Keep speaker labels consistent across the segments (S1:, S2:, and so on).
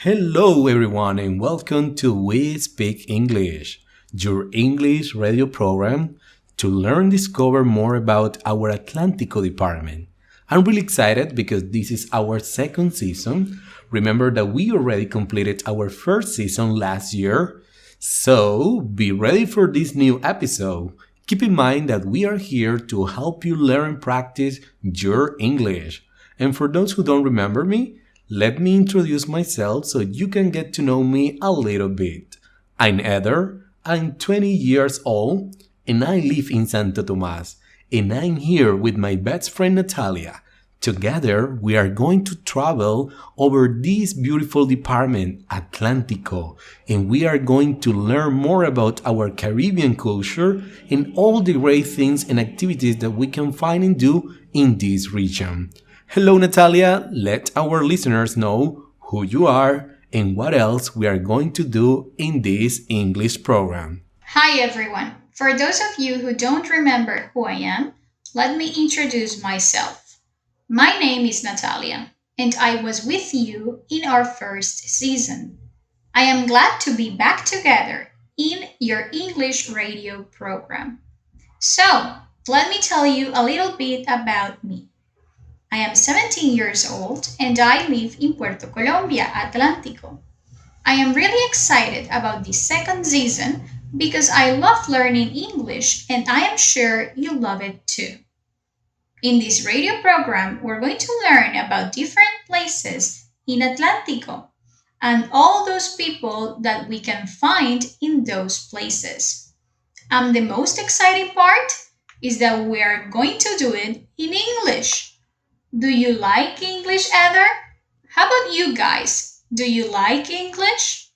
S1: Hello, everyone, and welcome to We Speak English, your English radio program to learn and discover more about our Atlántico department. I'm really excited because this is our second season. Remember that we already completed our first season last year, so be ready for this new episode. Keep in mind that we are here to help you learn and practice your English. And for those who don't remember me, let me introduce myself so you can get to know me a little bit. I'm Eder, I'm 20 years old, and I live in Santo Tomas, and I'm here with my best friend Natalia. Together, we are going to travel over this beautiful department, Atlántico, and we are going to learn more about our Caribbean culture and all the great things and activities that we can find and do in this region. Hello, Natalia. Let our listeners know who you are and what else we are going to do in this English program.
S2: Hi everyone. For those of you who don't remember who I am, let me introduce myself. My name is Natalia, and I was with you in our first season. I am glad to be back together in your English radio program. So, let me tell you a little bit about me. I am 17 years old and I live in Puerto Colombia, Atlántico. I am really excited about this second season because I love learning English and I am sure you love it too. In this radio program, we're going to learn about different places in Atlántico and all those people that we can find in those places. And the most exciting part is that we are going to do it in English. Do you like English, Heather? How about you guys? Do you like English?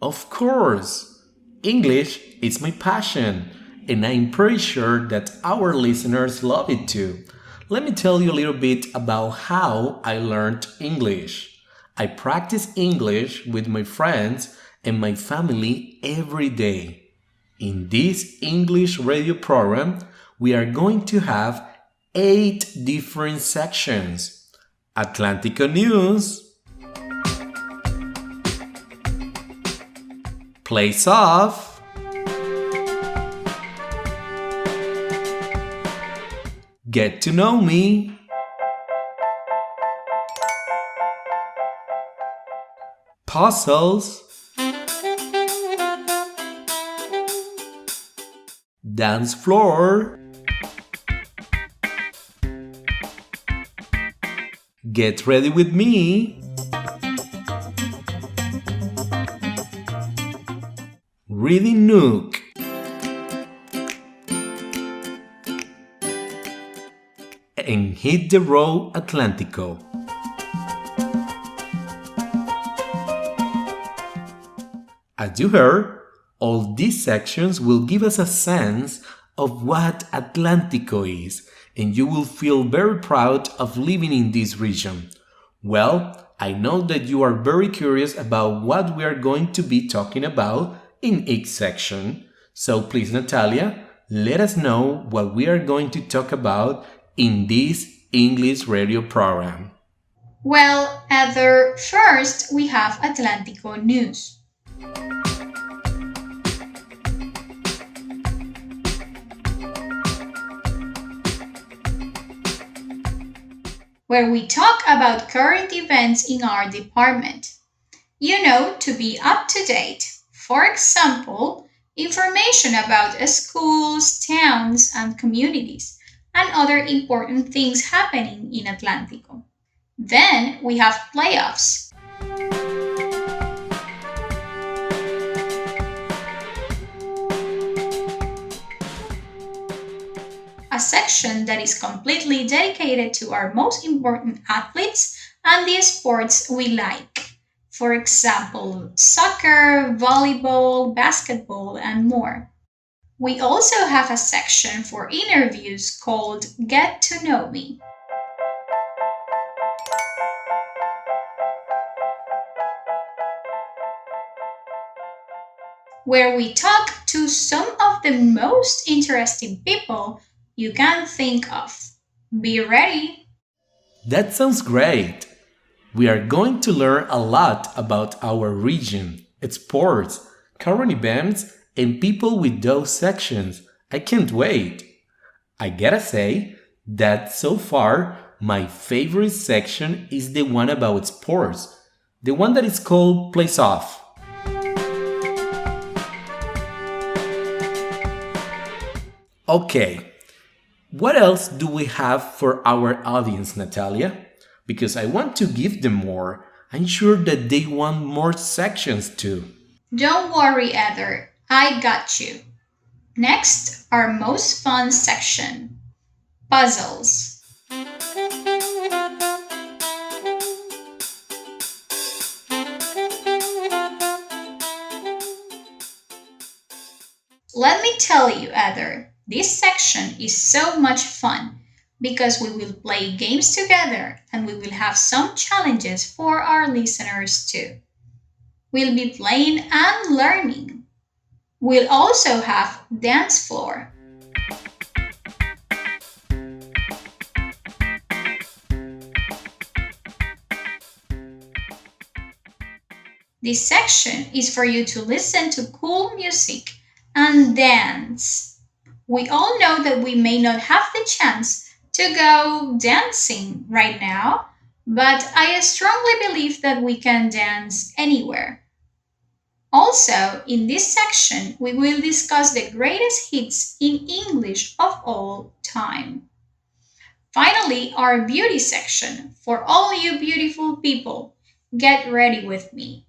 S1: Of course, English is my passion, and I'm pretty sure that our listeners love it too. Let me tell you a little bit about how I learned English. I practice English with my friends and my family every day. In this English radio program, we are going to have 8 different sections. Atlántico News, Place Off, Get to Know Me, Puzzles, Dance Floor, Get Ready with Me, Reading Nook, and Hit the Road Atlántico. As you heard, all these sections will give us a sense of what Atlántico is, and you will feel very proud of living in this region. Well, I know that you are very curious about what we are going to be talking about in each section. So please, Natalia, let us know what we are going to talk about in this English radio program.
S2: Well, Heather, first we have Atlántico News. Where we talk about current events in our department. You know, to be up to date. For example, information about schools, towns, and communities, and other important things happening in Atlántico. Then we have playoffs. A section that is completely dedicated to our most important athletes and the sports we like. For example, soccer, volleyball, basketball, and more. We also have a section for interviews called Get to Know Me. Where we talk to some of the most interesting people you can think of. Be ready!
S1: That sounds great! We are going to learn a lot about our region, its sports, current events, and people with those sections. I can't wait. I gotta say that so far, my favorite section is the one about sports, the one that is called Place Off. Okay, what else do we have for our audience, Natalia? Because I want to give them more. I'm sure that they want more sections too.
S2: Don't worry, Heather. I got you. Next, our most fun section puzzles. Let me tell you, Heather, this section is so much fun because we will play games together and we will have some challenges for our listeners too. We'll be playing and learning. We'll also have dance floor. This section is for you to listen to cool music and dance. We all know that we may not have the chance to go dancing right now, but I strongly believe that we can dance anywhere. Also, in this section, we will discuss the greatest hits in English of all time. Finally, our beauty section for all you beautiful people. Get ready with me.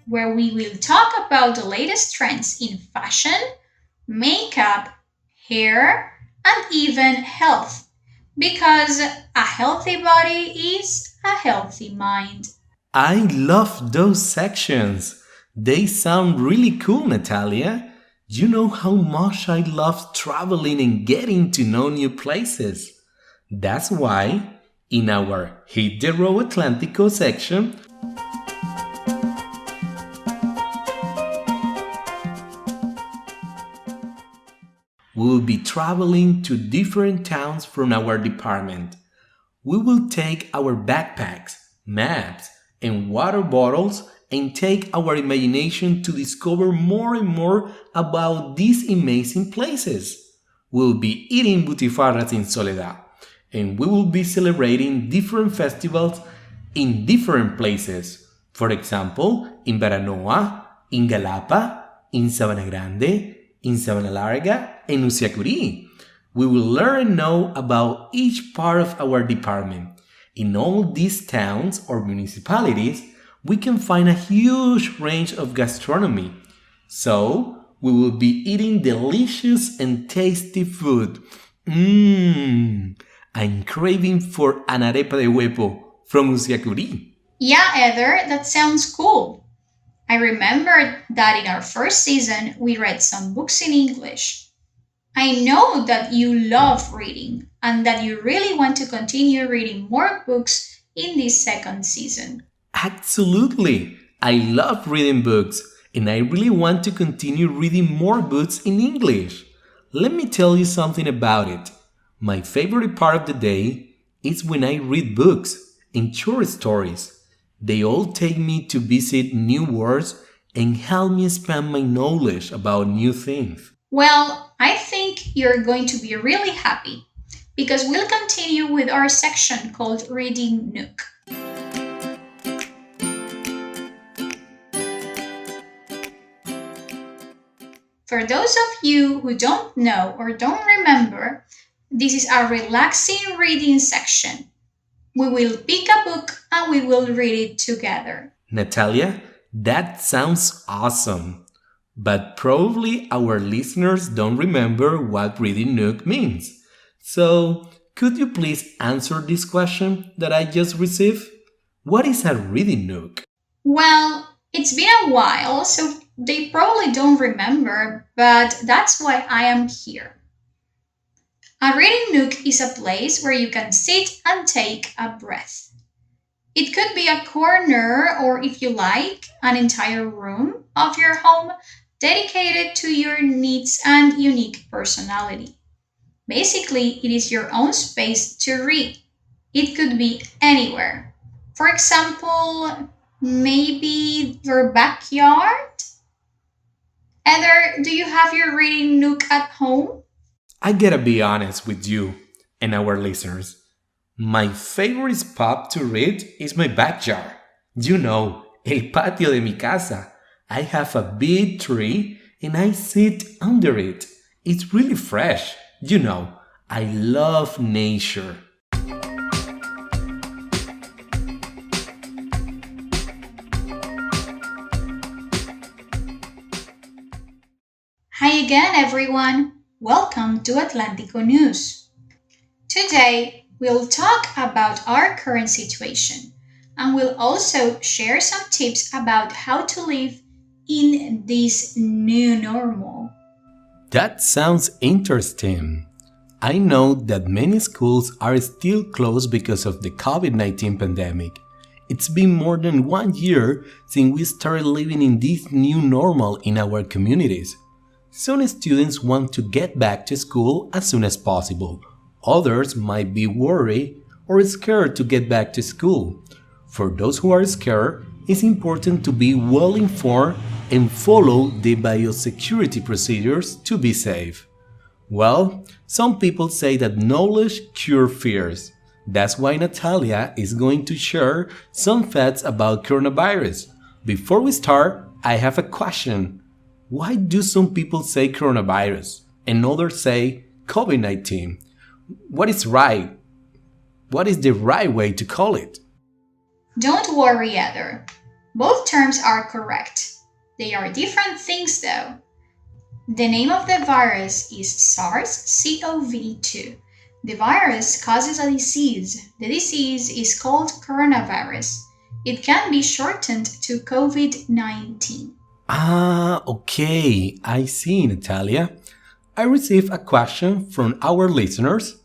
S2: Where we will talk about the latest trends in fashion, makeup, hair, and even health. Because a healthy body is a healthy mind.
S1: I love those sections. They sound really cool, Natalia. You know how much I love traveling and getting to know new places. That's why, in our Hit the Road Atlantico section, we will be traveling to different towns from our department. We will take our backpacks, maps, and water bottles and take our imagination to discover more and more about these amazing places. We'll be eating butifarras in Soledad, and we will be celebrating different festivals in different places. For example, in Baranoa, in Galapa, in Sabana Grande, in Sabana Larga, and Usiacurí. We will learn and know about each part of our department. In all these towns or municipalities, we can find a huge range of gastronomy. So, we will be eating delicious and tasty food. I'm craving for an arepa de huevo from Usiacurí.
S2: Yeah, Heather, that sounds cool. I remember that in our first season we read some books in English. I know that you love reading and that you really want to continue reading more books in this second season.
S1: Absolutely! I love reading books and I really want to continue reading more books in English. Let me tell you something about it. My favorite part of the day is when I read books and short stories. They all take me to visit new worlds and help me expand my knowledge about new things.
S2: Well, I think you're going to be really happy because we'll continue with our section called Reading Nook. For those of you who don't know or don't remember, this is a relaxing reading section. We will pick a book and we will read it together.
S1: Natalia, that sounds awesome. But probably our listeners don't remember what Reading Nook means. So, could you please answer this question that I just received? What is a Reading Nook?
S2: Well, it's been a while, so they probably don't remember, but that's why I am here. A reading nook is a place where you can sit and take a breath. It could be a corner or, if you like, an entire room of your home dedicated to your needs and unique personality. Basically, it is your own space to read. It could be anywhere. For example, maybe your backyard? Heather, do you have your reading nook at home?
S1: I gotta be honest with you and our listeners. My favorite spot to read is my backyard. You know, el patio de mi casa. I have a big tree and I sit under it. It's really fresh. You know, I love nature.
S2: Hi again, everyone. Welcome to Atlantico News. Today, we'll talk about our current situation and we'll also share some tips about how to live in this new normal.
S1: That sounds interesting. I know that many schools are still closed because of the COVID-19 pandemic. It's been more than 1 year since we started living in this new normal in our communities. Some students want to get back to school as soon as possible. Others might be worried or scared to get back to school. For those who are scared, it's important to be well informed and follow the biosecurity procedures to be safe. Well, some people say that knowledge cures fears. That's why Natalia is going to share some facts about coronavirus. Before we start, I have a question. Why do some people say coronavirus and others say COVID-19? What is right? What is the right way to call it?
S2: Don't worry, Heather. Both terms are correct. They are different things though. The name of the virus is SARS-CoV-2. The virus causes a disease. The disease is called coronavirus. It can be shortened to COVID-19.
S1: Ah, okay, I see, Natalia. I received a question from our listeners.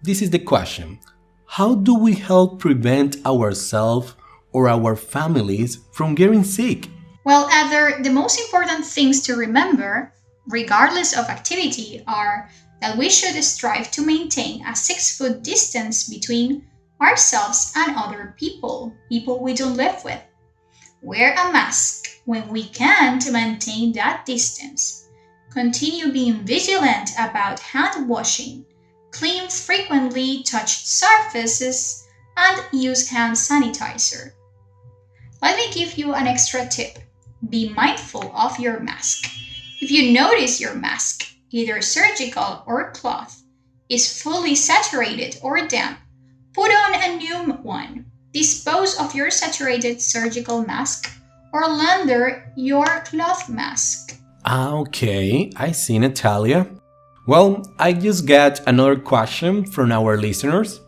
S1: This is the question. How do we help prevent ourselves or our families from getting sick?
S2: Well, Heather, the most important things to remember, regardless of activity, are that we should strive to maintain a 6 foot distance between ourselves and other people we don't live with. Wear a mask when we can't maintain that distance. Continue being vigilant about hand washing. Clean frequently touched surfaces and use hand sanitizer. Let me give you an extra tip. Be mindful of your mask. If you notice your mask, either surgical or cloth, is fully saturated or damp, put on a new one. Dispose of your saturated surgical mask or launder your cloth mask.
S1: Ah, okay, I see, Natalia. Well, I just got another question from our listeners.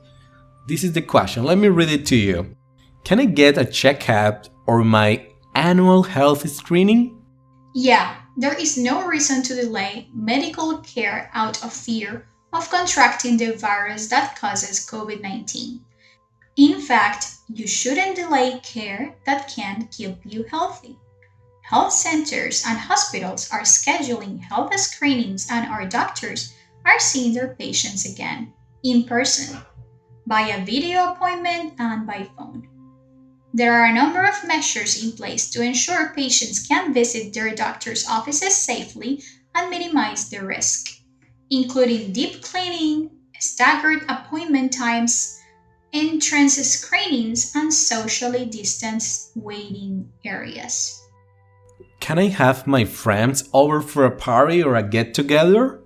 S1: This is the question. Let me read it to you. Can I get a checkup or my annual health screening?
S2: Yeah, there is no reason to delay medical care out of fear of contracting the virus that causes COVID 19. In fact, you shouldn't delay care that can keep you healthy. Health centers and hospitals are scheduling health screenings, and our doctors are seeing their patients again in person, by a video appointment, and by phone. There are a number of measures in place to ensure patients can visit their doctor's offices safely and minimize the risk, including deep cleaning, staggered appointment times, entrance screenings, and socially distanced waiting areas.
S1: Can I have my friends over for a party or a get together?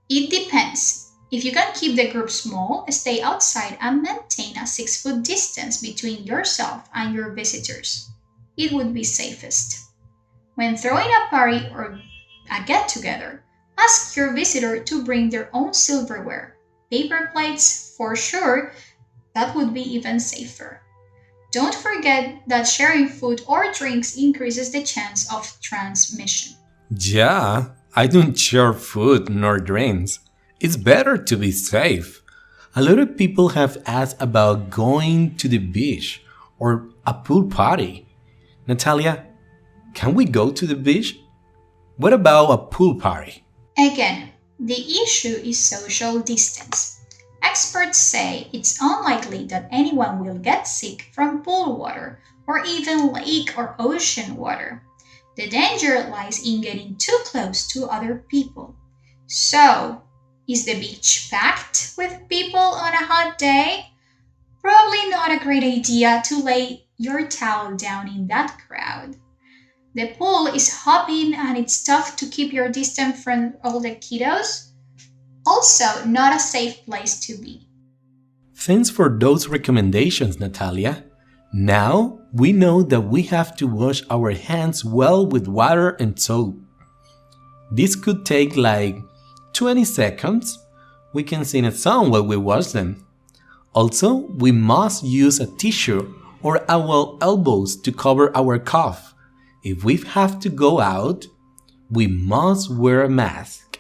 S2: It depends. If you can keep the group small, stay outside and maintain a 6 foot distance between yourself and your visitors. It would be safest. When throwing a party or a get together, ask your visitor to bring their own silverware. Paper plates, for sure, that would be even safer. Don't forget that sharing food or drinks increases the chance of transmission.
S1: Yeah, I don't share food nor drinks. It's better to be safe. A lot of people have asked about going to the beach or a pool party. Natalia, can we go to the beach? What about a pool party?
S2: Again, The issue is social distance. Experts say it's unlikely that anyone will get sick from pool water or even lake or ocean water. The danger lies in getting too close to other people. So, is the beach packed with people on a hot day? Probably not a great idea to lay your towel down in that crowd. The pool is hopping and it's tough to keep your distance from all the kiddos. Also, not a safe place to be.
S1: Thanks for those recommendations, Natalia. Now we know that we have to wash our hands well with water and soap. This could take like 20 seconds. We can sing a song while we wash them. Also, we must use a tissue or our elbows to cover our cough. If we have to go out, we must wear a mask.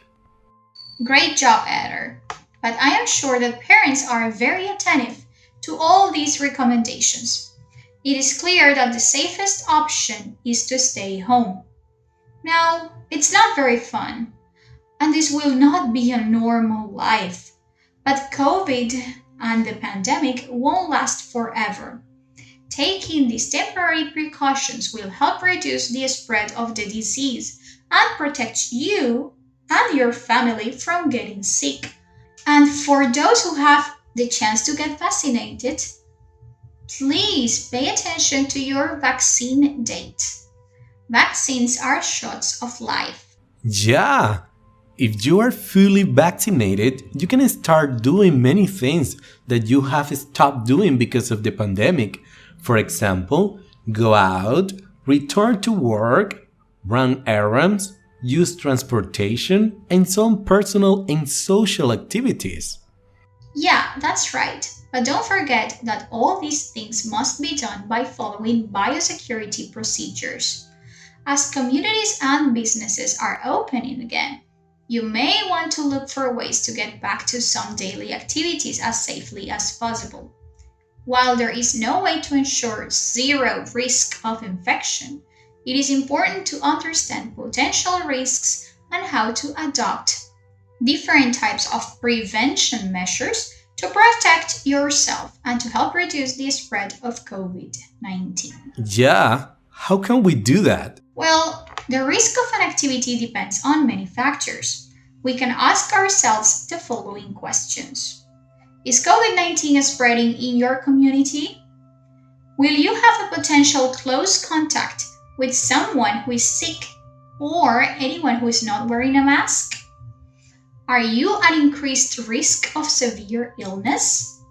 S2: Great job, Eder. But I am sure that parents are very attentive to all these recommendations. It is clear that the safest option is to stay home. Now, it's not very fun, and this will not be a normal life. But COVID and the pandemic won't last forever. Taking these temporary precautions will help reduce the spread of the disease and protect you and your family from getting sick. And for those who have the chance to get vaccinated, please pay attention to your vaccine date. Vaccines are shots of life.
S1: Yeah, if you are fully vaccinated, you can start doing many things that you have stopped doing because of the pandemic. For example, go out, return to work, run errands, use transportation, and some personal and social activities.
S2: Yeah, that's right. But don't forget that all these things must be done by following biosecurity procedures. As communities and businesses are opening again, you may want to look for ways to get back to some daily activities as safely as possible. While there is no way to ensure zero risk of infection, it is important to understand potential risks and how to adopt different types of prevention measures to protect yourself and to help reduce the spread of COVID 19.
S1: Yeah, how can we do that?
S2: Well, the risk of an activity depends on many factors. We can ask ourselves the following questions. Is COVID 19 spreading in your community? Will you have a potential close contact with someone who is sick or anyone who is not wearing a mask? Are you at increased risk of severe illness?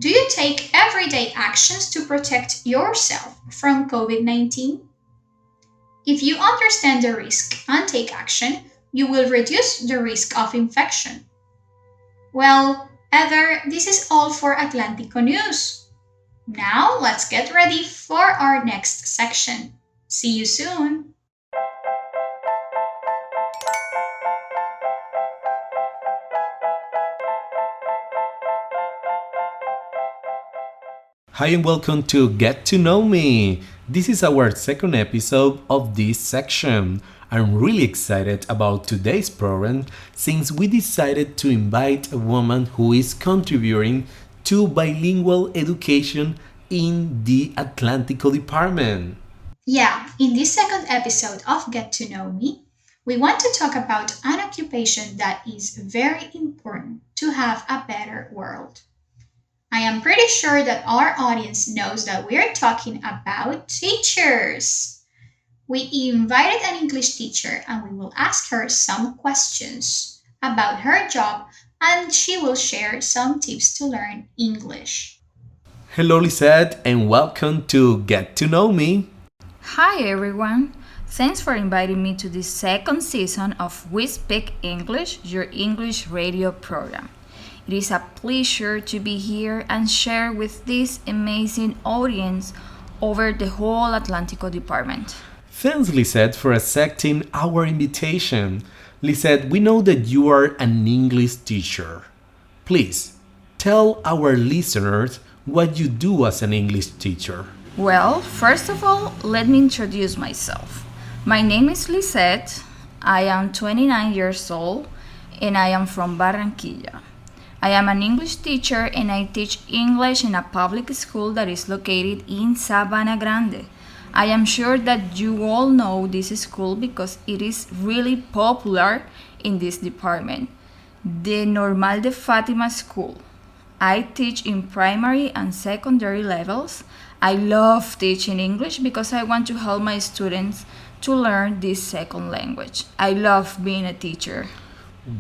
S2: Do you take everyday actions to protect yourself from COVID 19? If you understand the risk and take action, you will reduce the risk of infection. Well, Heather, this is all for Atlantico News. Now let's get ready for our next section. See you soon!
S1: Hi and welcome to Get to Know Me. This is our second episode of this section. I'm really excited about today's program since we decided to invite a woman who is contributing to bilingual education in the Atlantico department.
S2: Yeah, in this second episode of Get to Know Me, we want to talk about an occupation that is very important to have a better world. I am pretty sure that our audience knows that we are talking about teachers. We invited an English teacher and we will ask her some questions about her job and she will share some tips to learn English.
S1: Hello, Lisette, and welcome to Get to Know Me.
S3: Hi everyone! Thanks for inviting me to this second season of We Speak English, your English radio program. It is a pleasure to be here and share with this amazing audience over the whole Atlantico department.
S1: Thanks, Lisette, for accepting our invitation. Lisette, we know that you are an English teacher. Please, tell our listeners what you do as an English teacher.
S3: Well, first of all, let me introduce myself. My name is Lisette. I am 29 years old and I am from Barranquilla. I am an English teacher and I teach English in a public school that is located in Sabana Grande. I am sure that you all know this school because it is really popular in this department. The Normal de Fatima School. I teach in primary and secondary levels. I love teaching English because I want to help my students to learn this second language. I love being a teacher.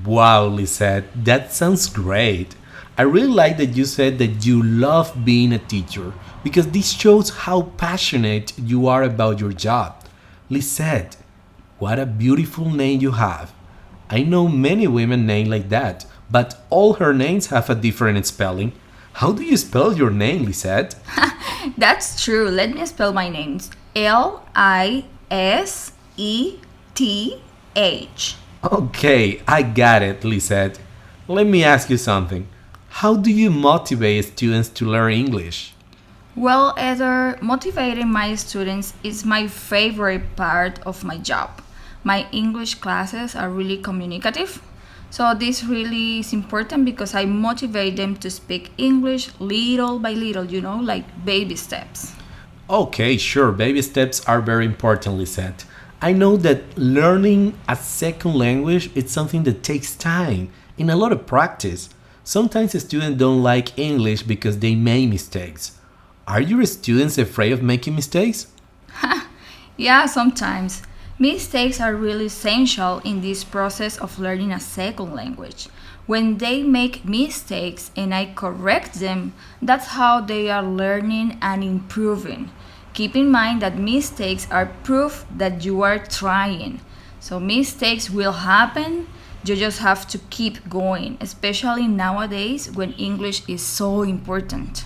S1: Wow, Lisette, that sounds great. I really like that you said that you love being a teacher because this shows how passionate you are about your job. Lisette, what a beautiful name you have. I know many women named like that, but all her names have a different spelling. How do you spell your name, Lisette?
S3: That's true. Let me spell my names. Liseth.
S1: Okay, I got it, Lisette. Let me ask you something. How do you motivate students to learn English?
S3: Well, Heather, motivating my students is my favorite part of my job. My English classes are really communicative. So this really is important because I motivate them to speak English little by little, like baby steps.
S1: Okay, sure, baby steps are very important, Lisette. I know that learning a second language is something that takes time and a lot of practice. Sometimes students don't like English because they make mistakes. Are your students afraid of making mistakes?
S3: Yeah, sometimes. Mistakes are really essential in this process of learning a second language. When they make mistakes and I correct them, that's how they are learning and improving. Keep in mind that mistakes are proof that you are trying. So mistakes will happen. You just have to keep going, especially nowadays when English is so important.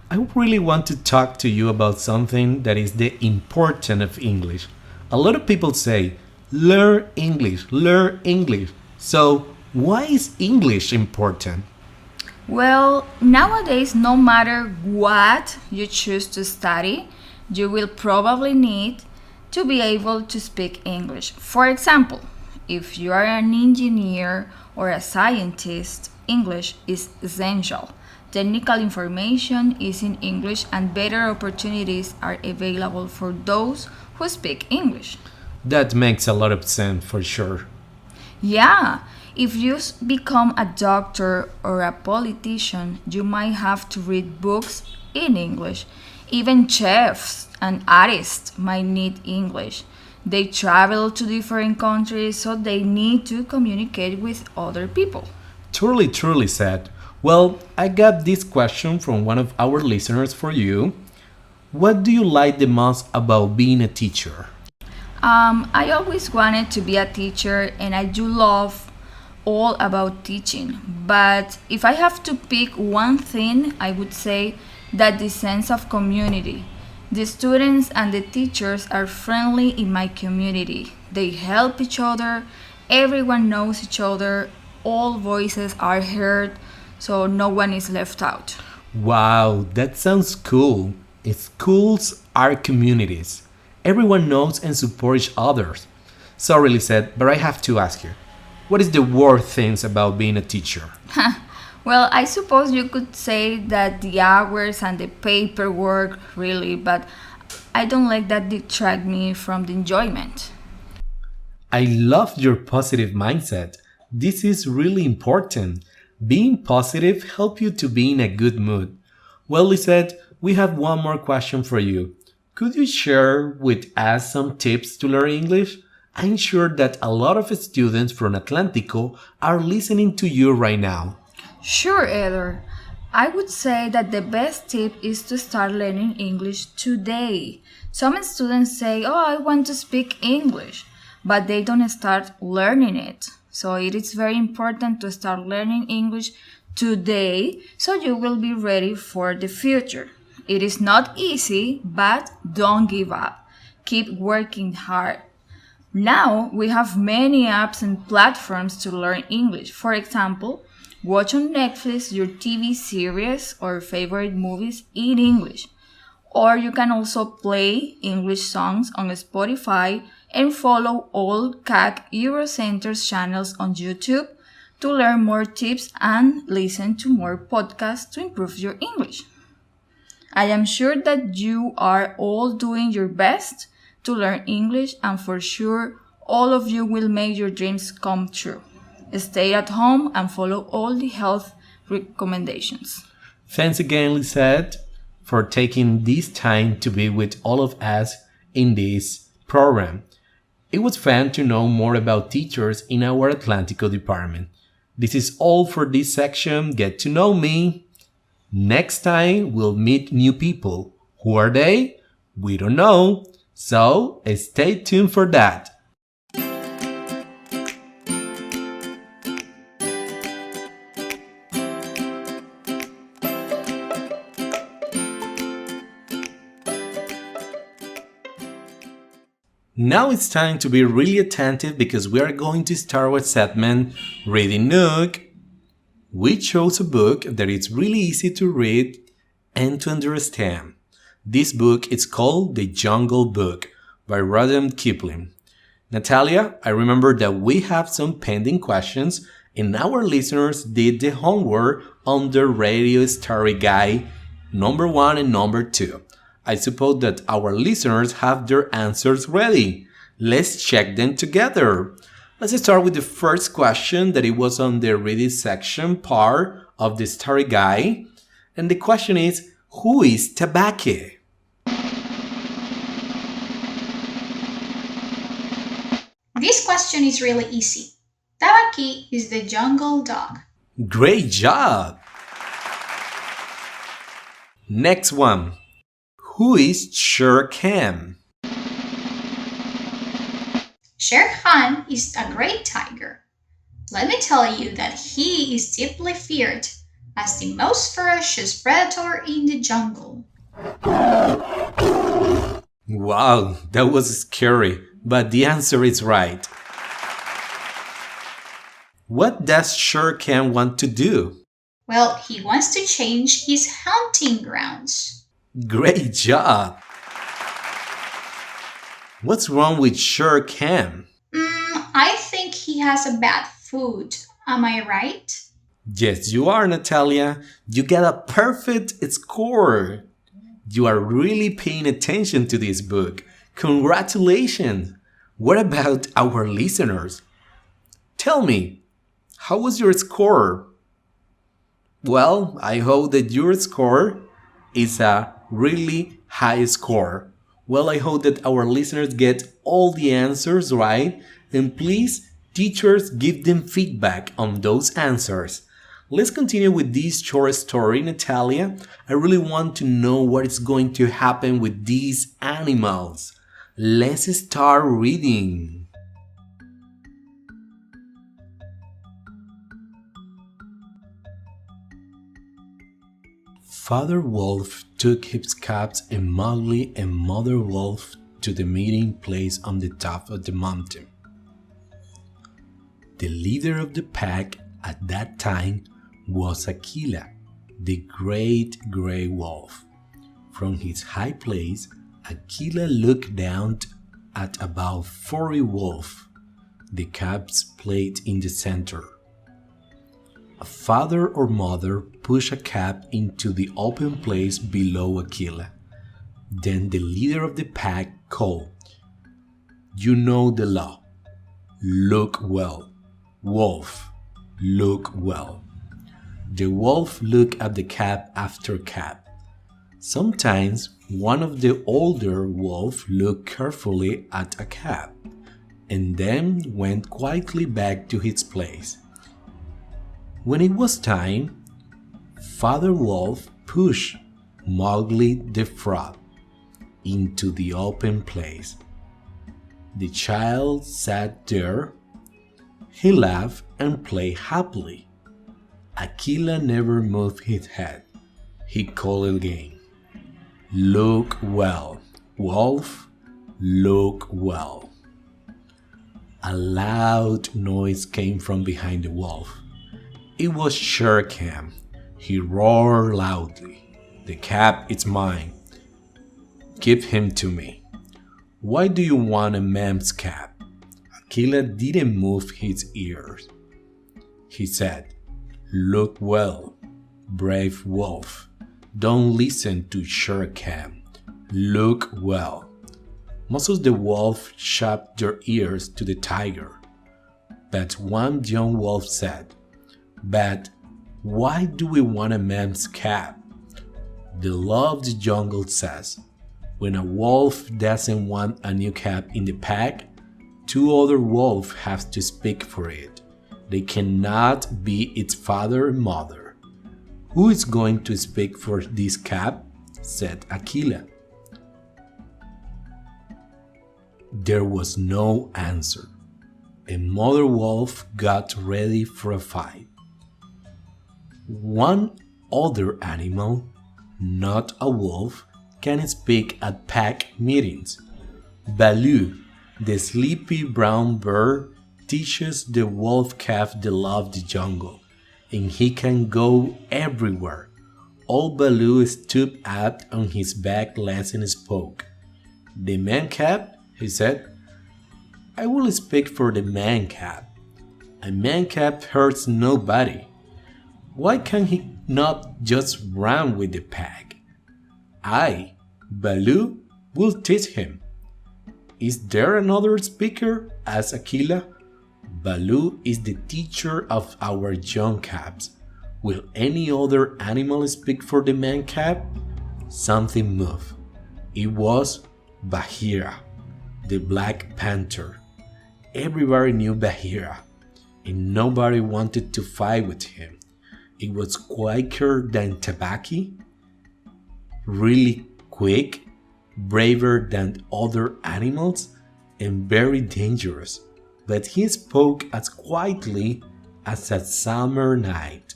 S1: I really want to talk to you about something that is the importance of English. A lot of people say, learn English, learn English. So, why is English important?
S3: Well, nowadays, no matter what you choose to study, you will probably need to be able to speak English. For example, if you are an engineer or a scientist, English is essential. Technical information is in English and better opportunities are available for those who speak English.
S1: That makes a lot of sense for sure.
S3: Yeah, if you become a doctor or a politician, you might have to read books in English. Even chefs and artists might need English. They travel to different countries, so they need to communicate with other people.
S1: Truly said. Well, I got this question from one of our listeners for you. What do you like the most about being a teacher?
S3: I always wanted to be a teacher and I do love all about teaching. But if I have to pick one thing, I would say that the sense of community. The students and the teachers are friendly in my community. They help each other, everyone knows each other, all voices are heard, so no one is left out.
S1: Wow, that sounds cool. Schools are communities. Everyone knows and supports others. Sorry, Lisette, but I have to ask you. What is the worst things about being a teacher?
S3: Well, I suppose you could say that the hours and the paperwork, really, but I don't let that detract me from the enjoyment.
S1: I love your positive mindset. This is really important. Being positive helps you to be in a good mood. Well, Lisette, we have one more question for you. Could you share with us some tips to learn English? I'm sure that a lot of students from Atlántico are listening to you right now.
S3: Sure, Heather. I would say that the best tip is to start learning English today. Some students say, "Oh, I want to speak English," but they don't start learning it. So it is very important to start learning English today so you will be ready for the future. It is not easy, but don't give up. Keep working hard. Now we have many apps and platforms to learn English. For example, watch on Netflix your TV series or favorite movies in English. Or you can also play English songs on Spotify and follow all CAC Eurocenter's channels on YouTube to learn more tips and listen to more podcasts to improve your English. I am sure that you are all doing your best to learn English, and for sure all of you will make your dreams come true. Stay at home and follow all the health recommendations.
S1: Thanks again, Lisette, for taking this time to be with all of us in this program. It was fun to know more about teachers in our Atlántico department. This is all for this section. Get to know me. Next time, we'll meet new people. Who are they? We don't know. So, stay tuned for that. Now it's time to be really attentive because we are going to start our segment Reading Nook. We chose a book that is really easy to read and to understand. This book is called The Jungle Book by Rudyard Kipling. Natalia, I remember that we have some pending questions and our listeners did the homework on the Radio Story Guide number 1 and number 2. I suppose that our listeners have their answers ready. Let's check them together. Let's start with the first question that it was on the reading section part of the story guide. And the question is, who is Tabake?
S2: This question is really easy. Tabaki is the jungle dog.
S1: Great job! Next one. Who is Shere Khan?
S2: Shere Khan is a great tiger. Let me tell you that he is deeply feared as the most ferocious predator in the jungle.
S1: Wow, that was scary, but the answer is right. What does Shere Khan want to do?
S2: Well, he wants to change his hunting grounds.
S1: Great job! What's wrong with Shere Khan?
S2: I think he has a bad food. Am I right?
S1: Yes, you are, Natalia. You got a perfect score. You are really paying attention to this book. Congratulations! What about our listeners? Tell me, how was your score? Well, I hope that your score is a really high score. Well, I hope that our listeners get all the answers right, and please, teachers, give them feedback on those answers. Let's continue with this short story, Natalia. I really want to know what is going to happen with these animals. Let's start reading. Father Wolf took his cubs and Mowgli and Mother Wolf to the meeting place on the top of the mountain. The leader of the pack at that time was Akela, the great gray wolf. From his high place, Akela looked down at about 40 wolves. The cubs played in the center. A father or mother pushed a cub into the open place below Akela. Then the leader of the pack called, "You know the law. Look well. Wolf, look well." The wolf looked at the cub after cub. Sometimes one of the older wolves looked carefully at a cub and then went quietly back to his place. When it was time, Father Wolf pushed Mowgli the frog into the open place. The child sat there. He laughed and played happily. Akela never moved his head. He called again, "Look well, Wolf, look well." A loud noise came from behind the wolf. It was Shere Khan. He roared loudly, "The cub is mine. Give him to me." "Why do you want a man's cub?" Akela didn't move his ears. he said. Look well, brave wolf. Don't listen to Shere Khan. Look well. Most of the wolves shut their ears to the tiger. But one young wolf said, But why do we want a man's cap? The law of the jungle says, when a wolf doesn't want a new cap in the pack, two other wolves have to speak for it. They cannot be its father or mother. Who is going to speak for this cap? Said Akela. There was no answer. A mother wolf got ready for a fight. One other animal, not a wolf, can speak at pack meetings. Baloo, the sleepy brown bird, teaches the wolf calf the law of the jungle, and he can go everywhere. Old Baloo stood up on his back legs and spoke. The man cap, he said, I will speak for the man cap. A man cap hurts nobody. Why can he not just run with the pack? I, Baloo, will teach him. Is there another speaker? Asked Akela. Baloo is the teacher of our young caps. Will any other animal speak for the man cap? Something moved. It was Bagheera, the Black Panther. Everybody knew Bagheera, and nobody wanted to fight with him. It was quicker than Tabaqui, really quick, braver than other animals, and very dangerous. But he spoke as quietly as a summer night.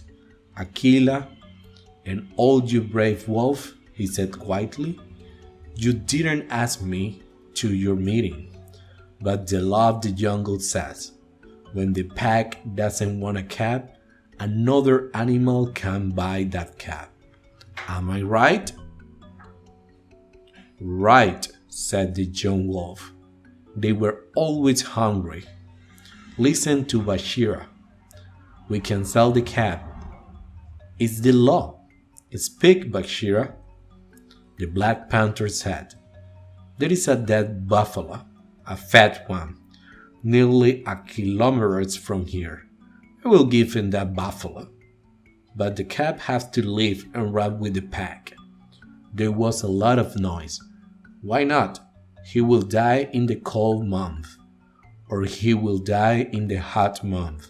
S1: Akela, and all you brave wolf, he said quietly, you didn't ask me to your meeting. But the law of the jungle says, when the pack doesn't want a cap, another animal can buy that cap. Am I right? Right, said the young wolf. They were always hungry. Listen to Bagheera. We can sell the cap. It's the law. Speak, Bagheera. The Black Panther said, there is a dead buffalo, a fat one, nearly a kilometer from here. I will give him that buffalo. But the cap has to leave and run with the pack. There was a lot of noise. Why not? He will die in the cold month, or he will die in the hot month.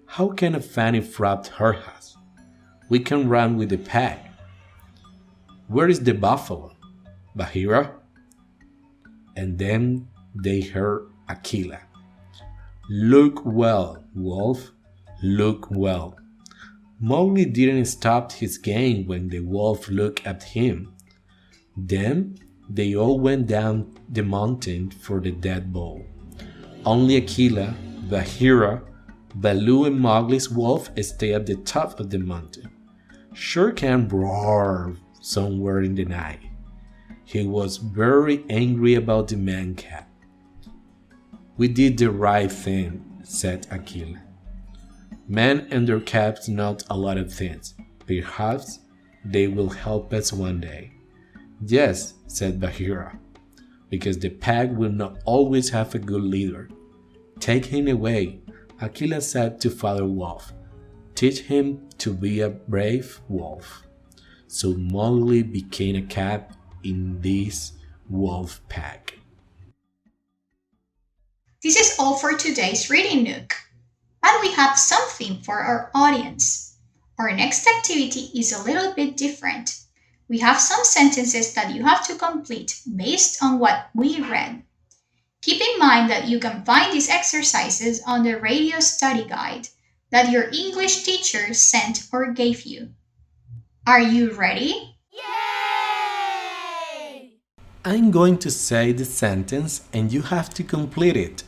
S1: How can a fanny flap hurt us? We can run with the pack. Where is the buffalo? Bagheera? And then they heard Akela. Look well, wolf, look well. Mowgli didn't stop his game when the wolf looked at him. Then they all went down the mountain for the dead bull. Only Akela, Bagheera, Baloo, and Mowgli's wolf stayed at the top of the mountain. Shere Khan roared somewhere in the night. He was very angry about the man cap. We did the right thing, said Akela. Men and their caps know a lot of things. Perhaps they will help us one day. Yes, said Bagheera, because the pack will not always have a good leader. Take him away, Akela said to Father Wolf. Teach him to be a brave wolf. So Mowgli became a cap in this wolf pack.
S2: This is all for today's Reading Nook. And we have something for our audience. Our next activity is a little bit different. We have some sentences that you have to complete based on what we read. Keep in mind that you can find these exercises on the radio study guide that your English teacher sent or gave you. Are you ready?
S3: Yay!
S1: I'm going to say the sentence and you have to complete it.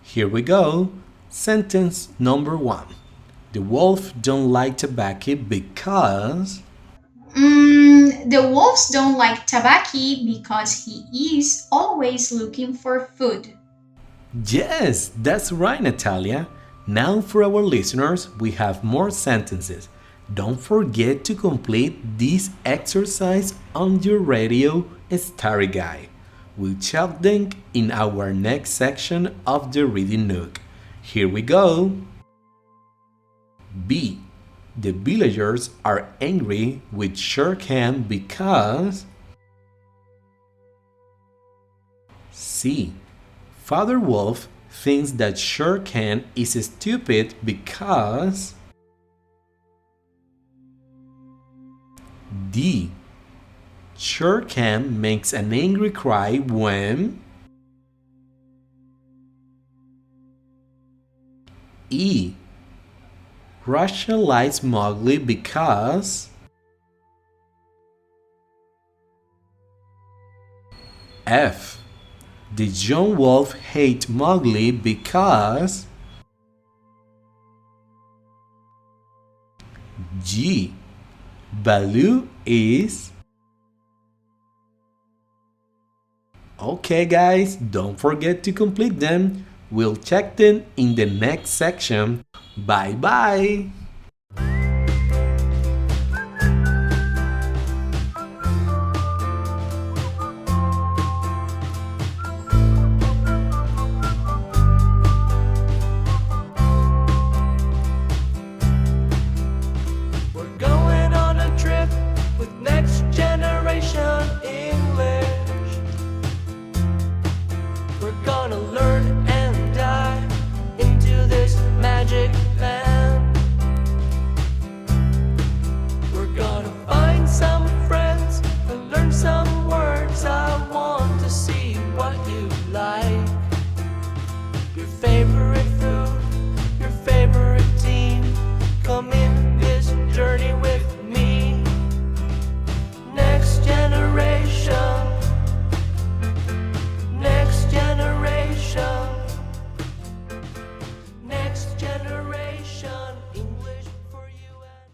S1: Here we go. Sentence number 1. The wolf don't like tobacco because...
S2: The wolves don't like Tabaqui because he is always looking for food.
S1: Yes, that's right, Natalia. Now for our listeners, we have more sentences. Don't forget to complete this exercise on your radio study guide. We'll check them in our next section of the Reading Nook. Here we go. B. The villagers are angry with Shere Khan because... C. Father Wolf thinks that Shere Khan is stupid because... D. Shere Khan makes an angry cry when... E. Russia likes Mowgli because... F. The young wolf hates Mowgli because... G. Baloo is... Okay guys, don't forget to complete them. We'll check them in the next section. Bye bye!